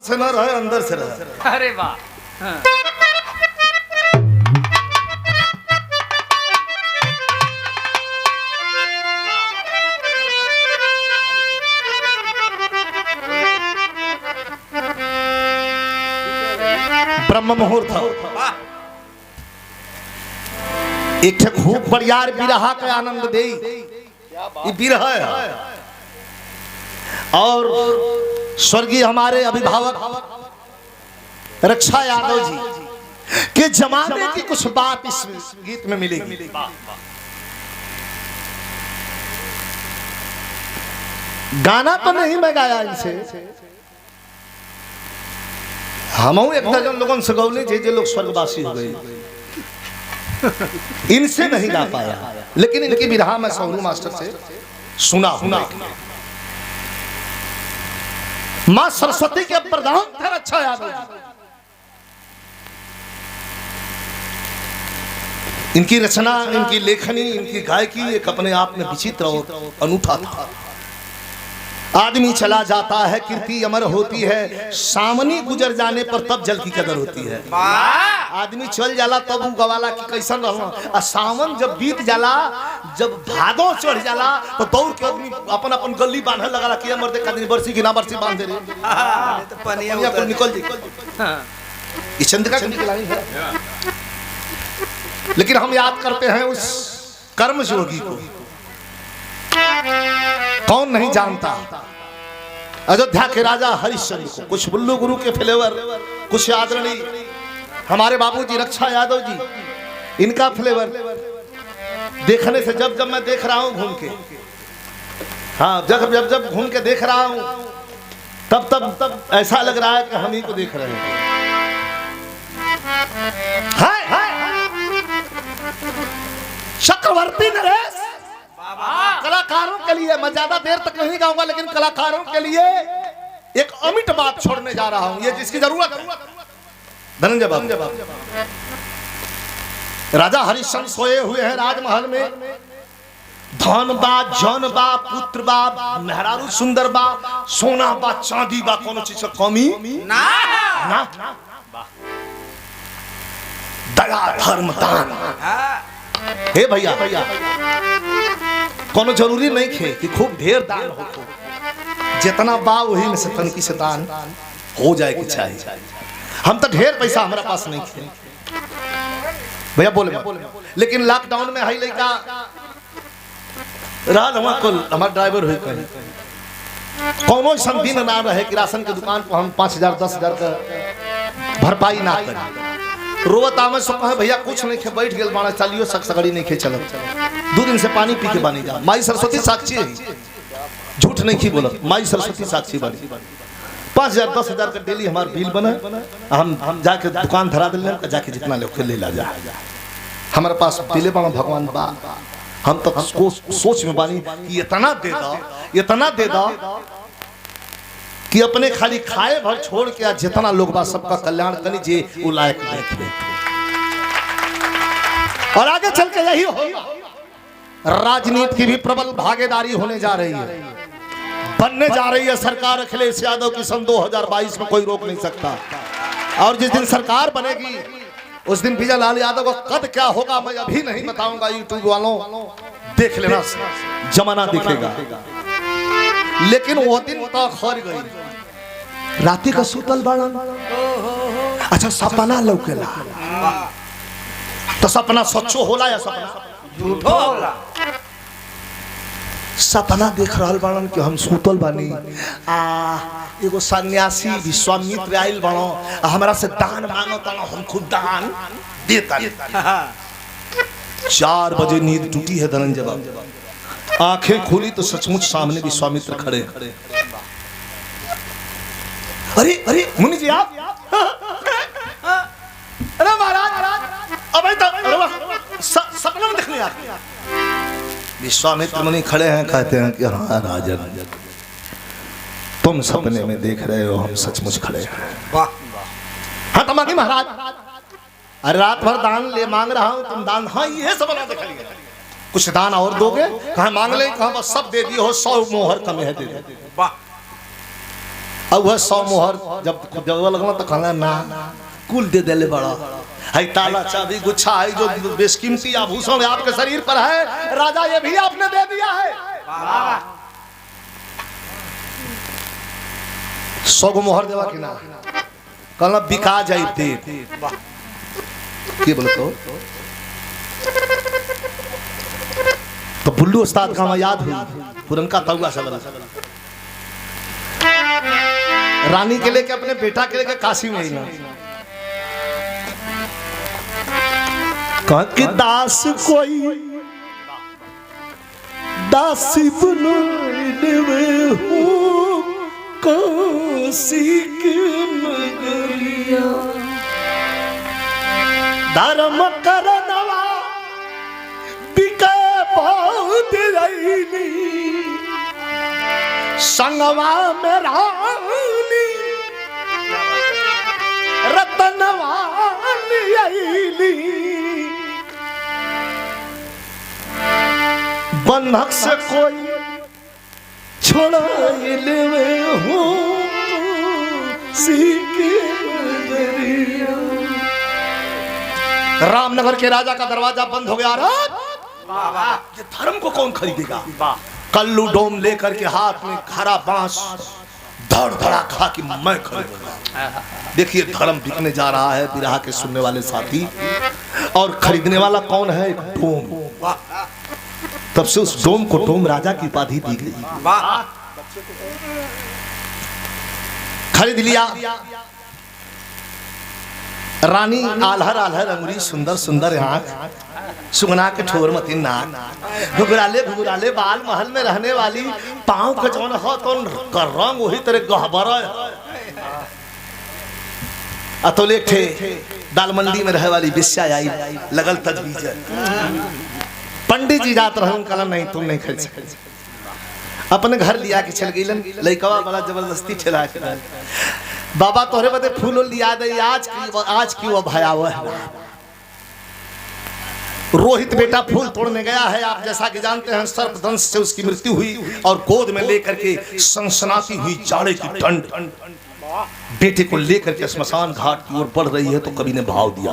से न रहे अंदर से रहे। अरे वाह। हाँ। ब्रह्म मुहूर्त एक खूब बड़ियार बिरहा के आनंद दे बिरह है। और स्वर्गीय हमारे अभिभावक रक्षा यादव जी के जमाने की कुछ बात इस गीत में मिलेगी। गाना तो नहीं मैं गाया इनसे, हम एक दर्जन लोगों से गौले जे लोग स्वर्गवासी हो गए, इनसे नहीं गा पाया, लेकिन इनकी बिरहा मैं सौरू मास्टर से सुना। मां सरस्वती के प्रधान थे रक्षा यादव जी। इनकी रचना, इनकी लेखनी, इनकी गायकी एक अपने आप में विचित्र और अनूठा था। आदमी चला जाता है कीर्ति अमर होती है, सामनी गुजर जाने पर तब जल की कदर होती है। आदमी चल जाला तब गवाला की कैसन रहो, सावन जब बीत जाला, जब भादो चढ़ जाला तो दौड़ के आदमी अपन अपन गली बांधे लगा कि मर्दे कदनी बरसी की ना बरसी बांध दे रे तो पनिया को निकल जाए। इस चंद्रिका की लाइन है, लेकिन हम याद करते हैं उस कर्म योगी को। कौन नहीं जानता अयोध्या के राजा हरिश्चंद्र को। कुछ बुल्लू गुरु के फ्लेवर, कुछ आदरणीय हमारे बाबूजी रक्षा यादव जी, इनका फ्लेवर देखने से जब जब मैं देख रहा हूं घूम के, हाँ जब घूम के देख रहा हूं तब ऐसा लग रहा है कि हम ही को देख रहे हैं। चक्रवर्ती नरेश कलाकारों के लिए, मैं ज्यादा देर तक नहीं गाऊंगा, लेकिन कलाकारों के लिए एक अमिट बात छोड़ने जा रहा हूं, ये जिसकी जरूरत है। धनंजय बाबू, राजा हरिश्चंद्र सोए हुए हैं राजमहल में। धन बा, जन बा, पुत्र बा, मेहरारू सुंदर बा, सोना बा, चांदी बा, कोनो चीज का कमी ना। दया धर्म दान, हे भैया कोनो जरूरी नहीं खे कि खूब ढेर दान हो, जितना बा वही में से तनकी से दान हो जाए कि चाहिए। हम तो ढेर पैसा हमारा पास नहीं थे भैया, बोले लेकिन लॉकडाउन में हाई लड़का रात हमारा ड्राइवर हुई कहीं कोनो दिन ना रहे कि राशन के दुकान पर हम 5,000 10,000 का भरपाई ना करें। रोवत आमे सो कहे भैया कुछ नहीं खे, बैठ गेल बाणा चलियो सगड़ी नहीं खे चलत, 2 दिन से पानी पी के बानी जा। माई सरस्वती साक्षी है, झूठ नहीं की बोलत, माई सरस्वती साक्षी बानी। 5,000 10,000 का डेली हमार बिल बना, हम जाके दुकान धरा दिले, जाके जितना लोग ले ला जा। हमारे पास दिले बाणा भगवान बा, हम तो सोच में बानी कि इतना दे दो कि अपने खाली खाए भर छोड़ के जितना लोग बा सबका कल्याण करी जे वो लायक देखे। और आगे चल के यही होगा। राजनीति की भी प्रबल भागीदारी होने जा रही है, बनने जा रही है सरकार अखिलेश यादव की। सन 2022 में कोई रोक नहीं सकता। और जिस दिन सरकार बनेगी उस दिन विजय लाल यादव का कद क्या होगा मैं अभी नहीं बताऊंगा। यूट्यूब वालों देख लेना, जमाना दिखेगा। लेकिन वो दिन तो खर गई, राती का सुतल बाड़ा, अच्छा सपना लौकेला, तो सपना सच्चो होला या सपना झूठो होला? सपना देख रहा बाड़न कि हम सुतल बानी, एगो सन्यासी विश्वामित्र आइल बाड़ो, हमरा से दान मांगो ता, हम खुद दान देता। 4 बजे नींद टूटी है धनंजय बाबू, आंखें खुली तो सचमुच सामने विश्वामित्र खड़े। अरे मुनि जी आप, अरे महाराज अब तो सपना में देखने आते। विश्वामित्र मुनि खड़े हैं, कहते हैं कि हाँ राजन, तुम सपने में देख रहे हो, हम सचमुच खड़े हैं। हाँ तमाकी महाराज, अरे रात भर दान ले मांग रहा हूँ, तुम दान, हाँ ये सपना देख लिया, कुछ दान और दोगे? कहा मांग ले, कहा बस सब दे दिए हो, 100 मोहर कम है दे दे। अब वह 100 मोहर जब जगह लगना तो कहना ना कुल दे देले बड़ा है, ताला चाबी गुच्छा है जो बेशकीमती आभूषण आपके शरीर पर है, राजा ये भी आपने दे दिया है। 100 गो मोहर देवा कि ना, कहना बिका जाई दे के बोले तो बुल्लू उस्ताद का मैं याद हुई पुरनका तौला सब रानी के लेके अपने बेटा के लेके काशी में ना कि दास कोई दासी बनोइले हो काशी के नगरिया धर्म करनवा बिके बहुत रईली संगवा में रानी रतनवा लियली बंधक से कोई छोड़ाइले हो रामनगर के राजा का दरवाजा बंद हो गया। ये धर्म को कौन खरीदेगा? कल्लू डोम लेकर के हाथ में खरा बांस धड़ धड़ा कहा कि मैं खरीदूंगा। देखिए धर्म बिकने जा रहा है बिरहा के सुनने वाले साथी, और खरीदने वाला कौन है? डोम। तब से उस डोम को डोम राजा की उपाधि दी गई। खरीद लिया। रानी आल्हर आल्हर अंगुरी सुंदर सुंदर आंख सुगना के ठोर मती नाक घुघराले बाल महल में रहने वाली पांव का जौन हो तो कर रंग वही तरह गहबर अतोले थे दाल मंडी में रहे वाली बिस्या आई लगल तजवीज। पंडित जी जात रहे कल नहीं तुम नहीं खरीद सकते, अपने घर लिया के चल गई। लइकवा बड़ा जबरदस्ती ठेला के बाबा तोहरे बदे फूल लिया दे आज की वो भयावह है। रोहित बेटा फूल तोड़ने गया है, आप जैसा कि जानते हैं सर्पदंश से उसकी मृत्यु हुई और गोद में लेकर के सनसनाती हुई जाड़े की ठंड बेटे को लेकर के श्मशान घाट की ओर बढ़ रही है तो कवि ने भाव दिया।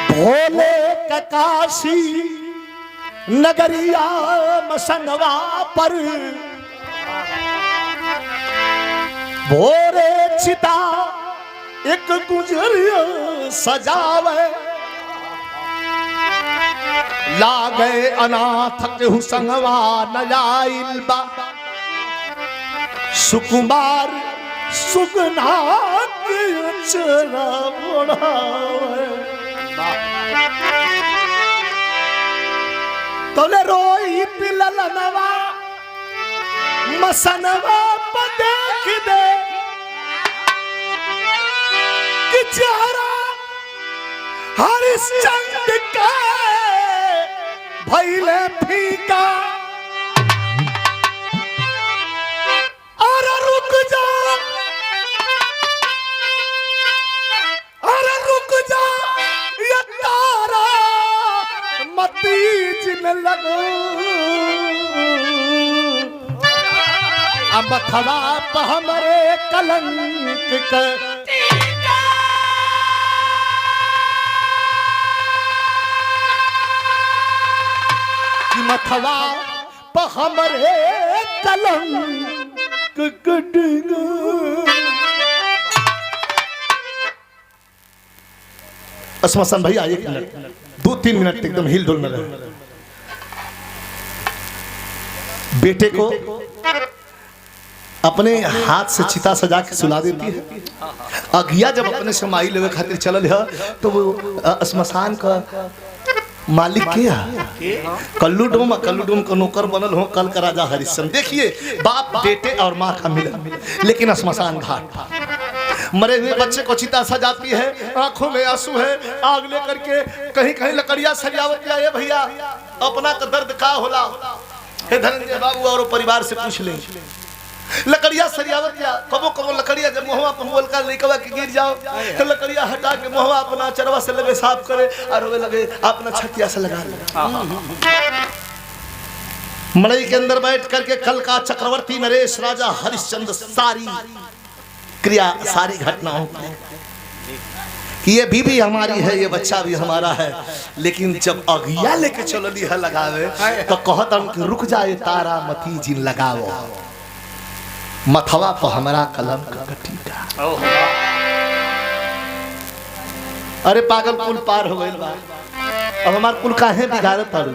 भोले काशी नगरिया मसनवा पर भोरे चिता एक गुजरिया सजावे लागे अनाथ के संगवा नयाइल बा सुकुमार सुगना के चरा बढ़ावे तोले रोई पिललनवा मसनवा पर देख दे कि चेहरा हरिश्चंद्र का भइले फीका और रुक जा ये तारा मती जिन लगो अब थवा प हमरे कलंक के मथवा प हमरे कलंक कटगा। असमसन भैया एक मिनट 2-3 मिनट एकदम हिल डुल में रहे। बेटे को अपने हाथ से चिता सजा के सुला देती है। अगिया जब अपने से माई लेवे खातिर चलल है तो वो श्मशान का मालिक क्या? कल्लू डोम का नौकर बनल हो कल का राजा हरिश्चंद्र। देखिए बाप बेटे और माँ का मिलन, लेकिन श्मशान घाट मरे हुए बच्चे को चिता सजाती है, आंखों में आंसू है, आग लेकर के कहीं कहीं लकड़ियां सजावत किया है। भैया अपना का दर्द का होला, हे धनंजय बाबू और परिवार से पूछ ले। लकड़िया सरियावत या कबो कबो लकड़िया जब मुहवा पर बोल कर लेकवा के गिर जाओ तो लकड़िया हटा के मुहवा अपना चरवा से लगे साफ करे और रोवे लगे अपना छतिया से लगा मड़ई के अंदर बैठ करके कल का चक्रवर्ती नरेश राजा हरिश्चंद्र सारी क्रिया सारी घटनाओं कि ये बीबी हमारी है, ये बच्चा भी हमारा है, लेकिन जब अगिया लेके चलो ली है लगावे तो कहत कि रुक जाए तारा मती जिन लगाओ मथवा पर हमारा कलम का। अरे पागल कुल पार हो गए बा, अब हमार कुल काहे बिगाड़त तारू,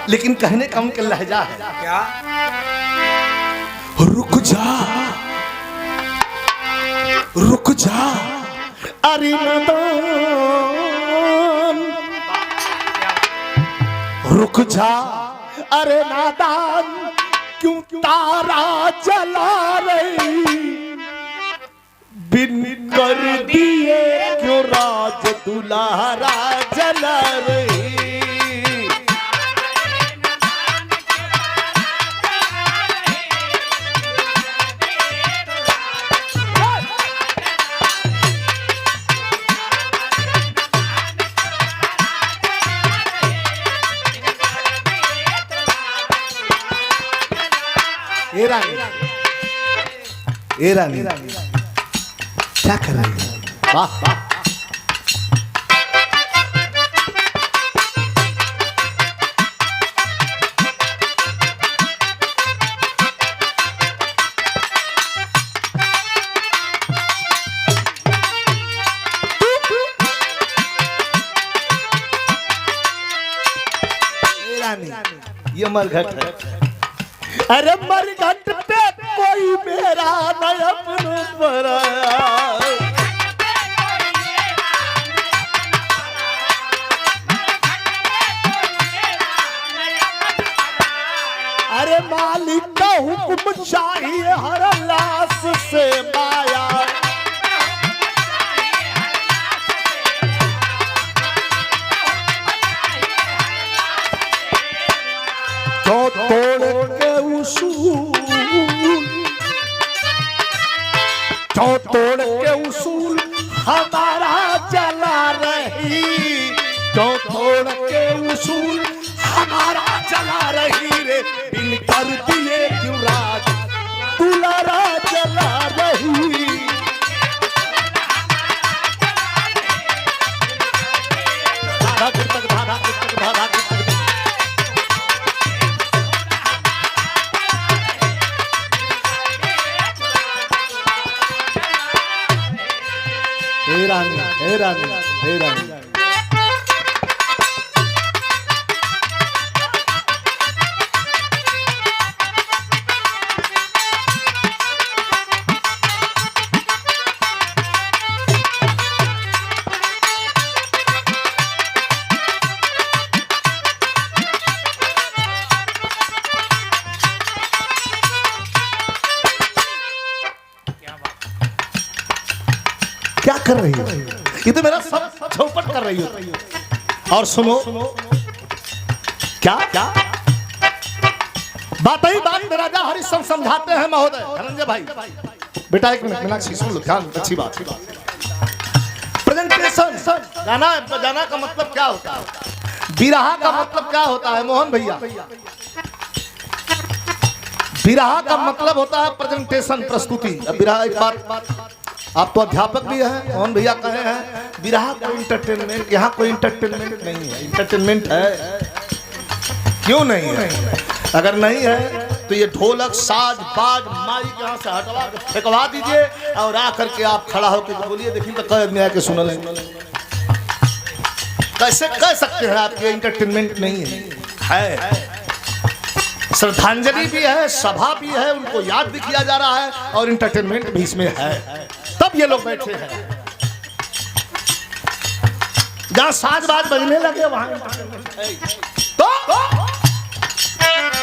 लेकिन कहने का उनके लहजा है क्या? रुक जा रुक जा अरे नादान, रुक जा अरे नादान, क्यों तारा जला रही बिन कर दिए, क्यों राज दुलारा जला रही। ए रानी क्या कर रही है? वाह ये मरघट है। अरे मरघट पे कोई मेरा न अपनों पर अरे मालिक का हुक्म चाहिए हर लाश से माया, तो तोड़ के उसूल, तो तोड़ के उसूल हमारा चला रही, तो तोड़ के उसूल हमारा चला रही रे, बिन कर दिए क्यों राज दुलारा चला रही। धाधा तक धाधा तक धाधा तक हे रानी हे रानी हे रानी। क्या कर रही हो? ये तो मेरा सब चौपट कर रही हो। और सुनो क्या क्या बात ही बात में राजा हरिश्चंद्र समझाते हैं महोदय धनंजय भाई। बेटा एक मिनट मीनाक्षी सुन लो, ध्यान, अच्छी बात। प्रेजेंटेशन गाना बजाना का मतलब क्या होता है, बिरहा का मतलब क्या होता है मोहन भैया? बिरहा का मतलब होता है प्रेजेंटेशन, प्रस्तुति। बिरहा एक बात आप तो अध्यापक भी हैं, मोहन भैया कहे हैं बिरहा कोई इंटरटेनमेंट, यहाँ कोई इंटरटेनमेंट नहीं है। इंटरटेनमेंट है, क्यों नहीं है? अगर नहीं है तो ये ढोलक साज बाज माइक यहाँ से हटवा के फेंकवा दीजिए और आकर के आप खड़ा होकर बोलिए, देखिए तो कई आदमी आके सुन लेंगे। कैसे कह सकते हैं आप ये इंटरटेनमेंट नहीं है? श्रद्धांजलि भी है, सभा भी है, उनको याद भी किया जा रहा है और इंटरटेनमेंट भी इसमें है, तब ये लोग बैठे हैं। जहां साज बाज बजने लगे वहां तो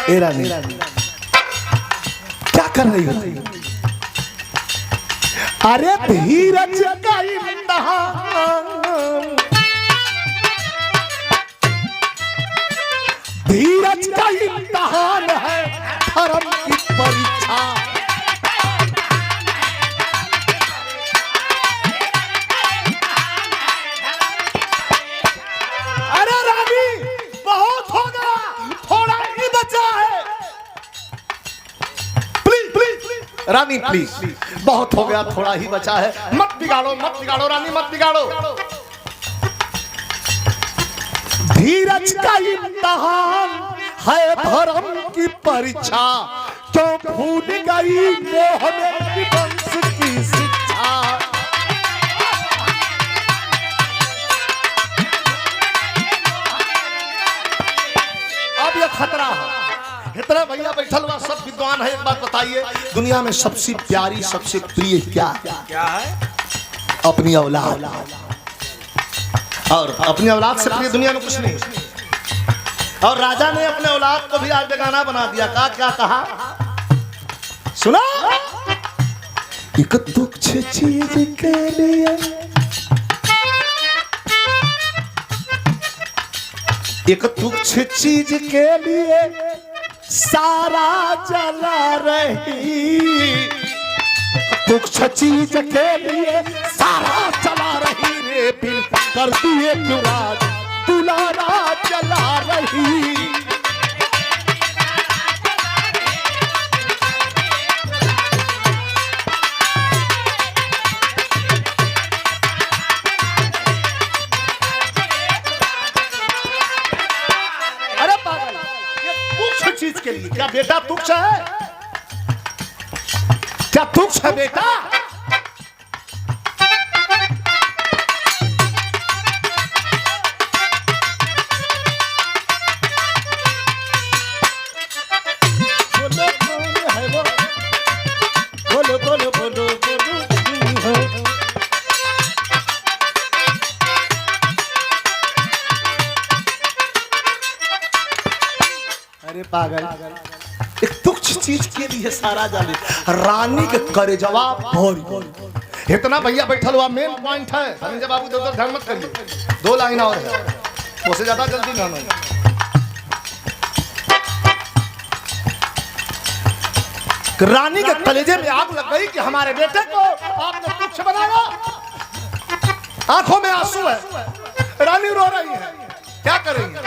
ए रानी क्या कर रही होती? अरे धीरज का इम्तिहान, धीरज का इम्तिहान है धर्म की परीक्षा। अरे रानी बहुत हो गया, थोड़ा ही बचा है। प्लीज प्लीज रानी प्लीज, बहुत हो गया, थोड़ा ही बचा है। मत बिगाड़ो रानी, मत बिगाड़ो। धीरज का इम्तिहान है धर्म की परीक्षा, क्यों भूल गई मोह में वंश की शिक्षा। अब ये खतरा है, इतना भैया बैठल हुआ सब विद्वान है। एक बात बताइए, दुनिया में सबसे प्यारी सबसे प्रिय क्या है? अपनी औलाद। और अपनी औलाद से प्रिय दुनिया में कुछ नहीं। और राजा ने अपने औलाद को भी आज बेगाना बना दिया। क्या कहा सुना? एक तुच्छ चीज के लिए, एक तुच्छ चीज के लिए सारा जला रही, तुच्छ चीज के लिए सारा जला रही रे बिन करती है राज दुलारा जला रही। अरे पागल, ये तुच्छ चीज के लिए क्या बेटा तुच्छ है? क्या तुच्छ है बेटा? अरे पागल, एक तुच्छ चीज के लिए सारा जाले। रानी के करे जवाब भोरी। इतना भैया बैठल हुआ, मेन पॉइंट है। धनंजय बाबू इधर ध्यान मत करिए, 2 लाइन और है, उससे ज्यादा जल्दी ना हो। रानी के कलेजे में आग लग गई कि हमारे बेटे को आपने तुच्छ बनाया। आंखों में आंसू है, रानी रो रही है। क्या करेंगे?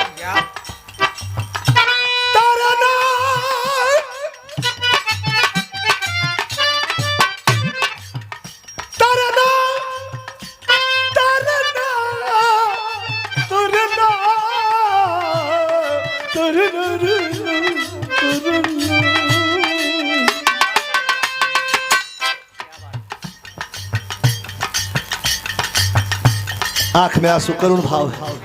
आंख में आंसू करुण भाव है।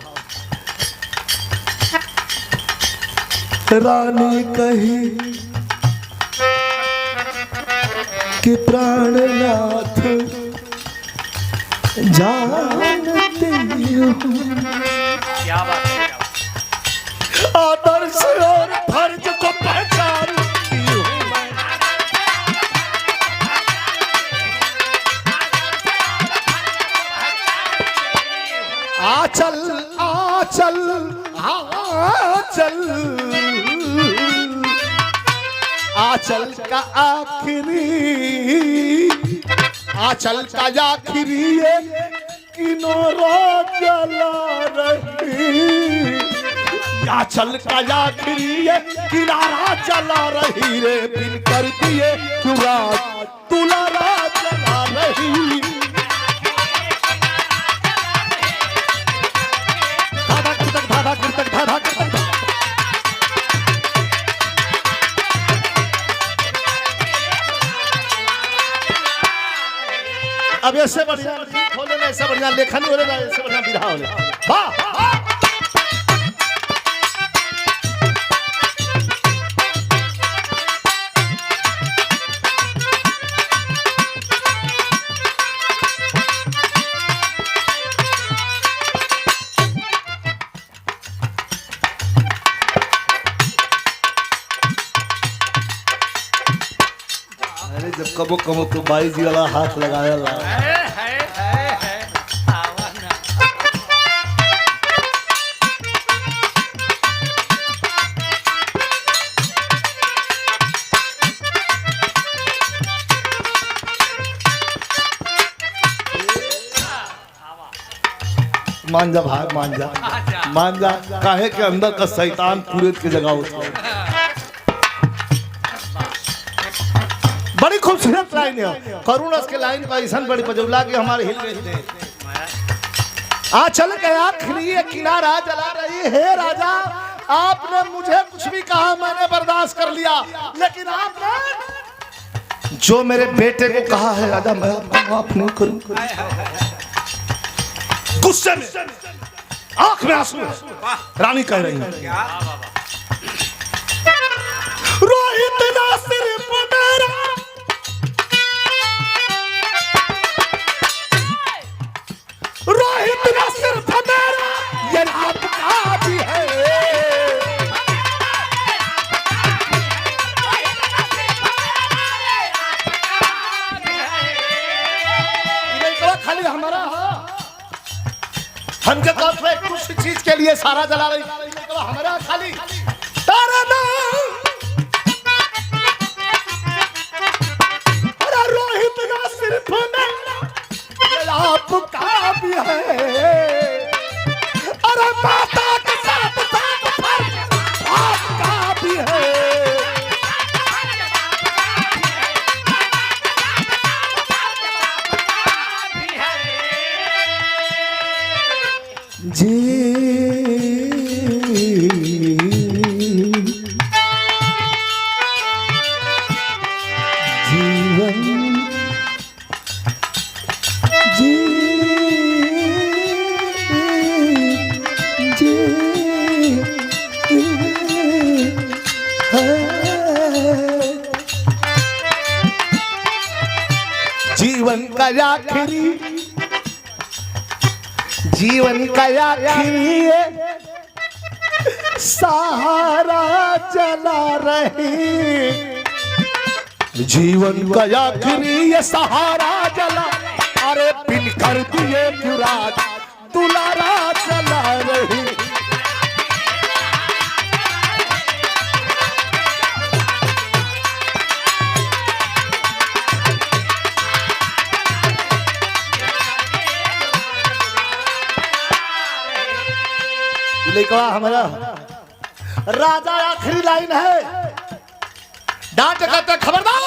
रानी कही कि प्राणनाथ जानती हूँ, क्या बात है? आदर्श और फर्ज को पहचानती हूँ। आचल आचल आचल आचल का आखिरी, आचल का आखिरी ये किनारा जला रही, आचल का आखिरी ये किनारा जला रही रे बिन कर दिए चुरा दुलारा जला रही। अब ऐसे बढ़िया होने में, ऐसे बढ़िया लेखन हो रहा है, ऐसे बढ़िया विधा हो रहा है। वाह अरे जब कबो कबो तो बाई जी वाला हाथ लगाया ला आवा ना। मान जा भाग मान जा काहे के अंदर का शैतान पूरे के जगह होता बड़ी खूबसूरत लाइन है करुणस के लाइन का ऐसा बड़ी पजौला की हमारे हिल गई थे चल गया खिलिए किनारा जला रही है राजा आपने मुझे कुछ भी कहा मैंने बर्दाश्त कर लिया लेकिन आपने जो मेरे बेटे को कहा है राजा मैं आपको माफ नहीं करूंगा गुस्से में आंख में आंसू रानी कह रही है रोहित ना सिर्फ मेरा रोहित ना सिर्फ मेरा ये आपका भी है खाली हमारा हमके तरफ से कुछ चीज के लिए सारा जला रही तो हमारा खाली तारा नाम अरे रोहित ना सिर्फ मेरा आपका भी है अरे माता के साथ साथ आपका भी है जीवन का आखिरी सहारा जला रही जीवन का आखिरी ये सहारा जला अरे पिन कर दिए जुरात दुलारा जला रही लेकिन हमारा राजा आखिरी लाइन है डांट करते खबरदार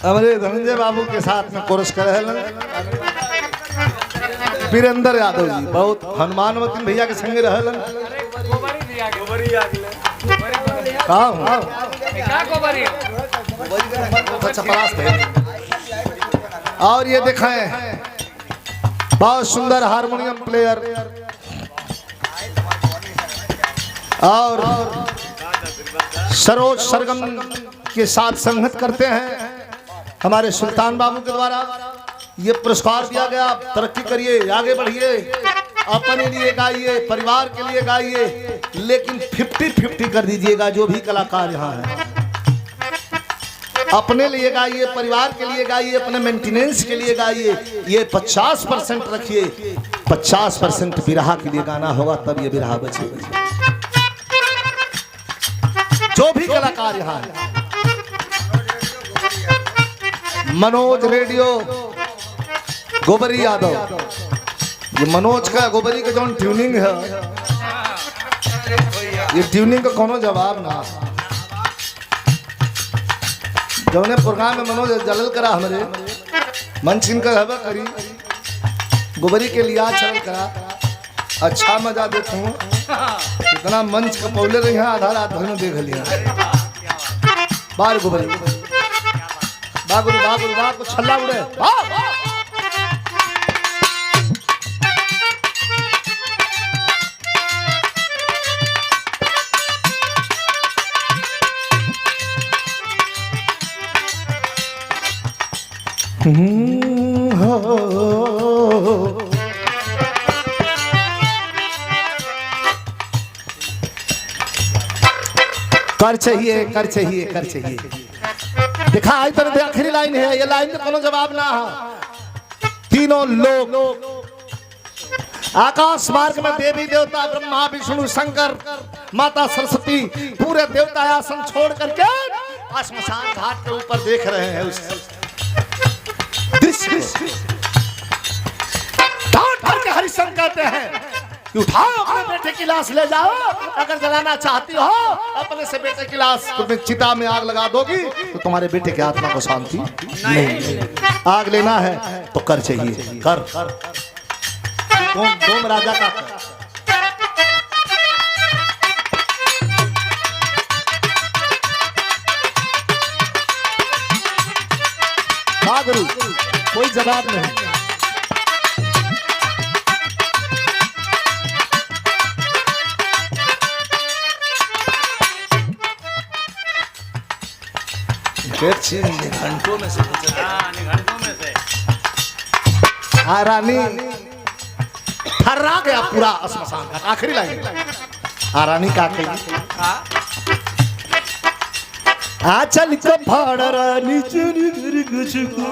हमारे धनंजय बाबू के साथ में कोरस कर रहे वीरेंद्र यादव जी बहुत हनुमान वकील भैया के संगे रहलन और ये देखें बहुत सुंदर हारमोनियम प्लेयर और सरोज सरगम के साथ संगत करते हैं हमारे सुल्तान बाबू के द्वारा ये पुरस्कार दिया गया तरक्की करिए आगे बढ़िए अपने लिए गाइए परिवार के लिए गाइए लेकिन 50-50 कर दीजिएगा जो भी कलाकार यहाँ है अपने लिए गाइए परिवार के लिए गाइए अपने मेंटेनेंस के लिए गाइए ये 50% रखिए 50% बिरहा के लिए गाना होगा तब ये बिरहा बचेगा जो भी कलाकार यहाँ है मनोज रेडियो गोबरी यादव ये मनोज का गोबरी का जो ट्यूनिंग है ये ट्यूनिंग का कोनो जवाब ना जौने प्रोग्राम में मनोज जलल करा हमारे मंचिन का हवा करी गोबरी के लिया चल करा अच्छा मजा देता हूँ इतना मंच का पौले रही है आधा रात भर में देख लिया बार गुबरी बागुरु बागुरु बाग को छल्ला उड़े कर चाहिए कर चाहिए कर चाहिए दिखा आई तरह आखिरी लाइन है ये लाइन में कोनो जवाब ना है तीनों लोग आकाश मार्ग में देवी देवता ब्रह्मा विष्णु शंकर माता सरस्वती पूरे देवता आसन छोड़ करके श्मशान घाट के ऊपर देख रहे हैं उस दृश्य डांट करके हरिश्चंद्र कहते हैं कि उठाओ अपने बेटे की लाश ले जाओ अगर जलाना चाहती हो अपने से बेटे की लाश तुम्हें चिता में आग लगा दोगी तो तुम्हारे बेटे की आत्मा को शांति नहीं आग लेना है तो कर चाहिए कर तुम राजा का गुरु कोई जवाब नहीं घंटों में से घंटों में से रानी थर्रा गया पूरा श्मशान घाट आखिरी लाइन रानी का चल के फाड़ रानी चुरी कुछ को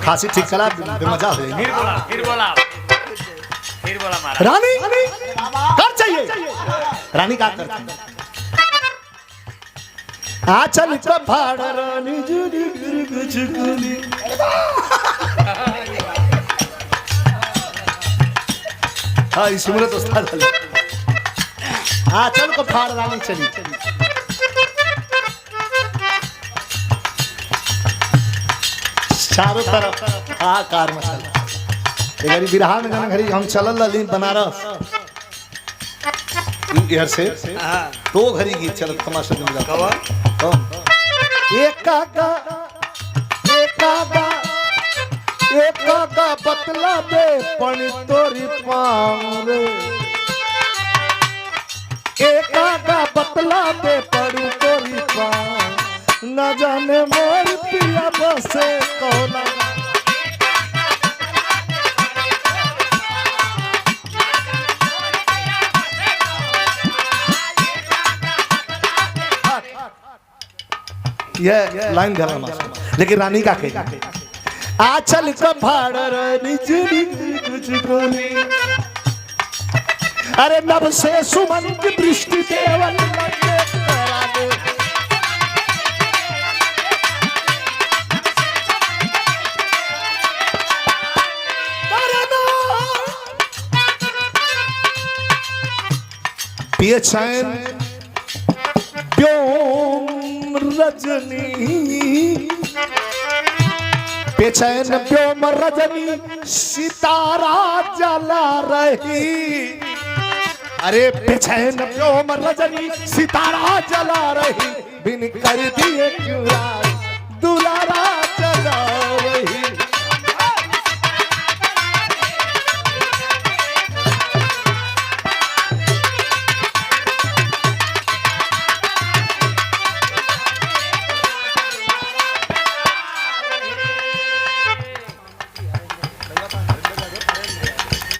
खांसी ठीक चला मजा हो फिर बोला रानी कर चाहिए रानी का करती चल के फाड़ रानी चुरी कुछ को हाँ सिमरत उस्ताद चल को फाड़ रानी चली चारों तरफ कार मचल घड़ी बिरहा में जाना घड़ी हम चलल रही बनारस इधर से तो घड़ी गीत चलत तमाशा दिन जाता एक का बतला दे पणी तोरी पाँव रे एक का बतला दे पड़ी तोरी पाँव न जाने मोर पिया बसे कौन ये लाइन गला लेकिन रानी का कही चल का फाड़ रानी चुरी कुछ कोनी अरे नभ से सुमन की दृष्टि देवन पिए चैन व्योम रजनी बेचैन व्योम रजनी सितारा जला रही अरे बेचैन व्योम रजनी सितारा जला रही बिन कर दिए क्यों दुलारा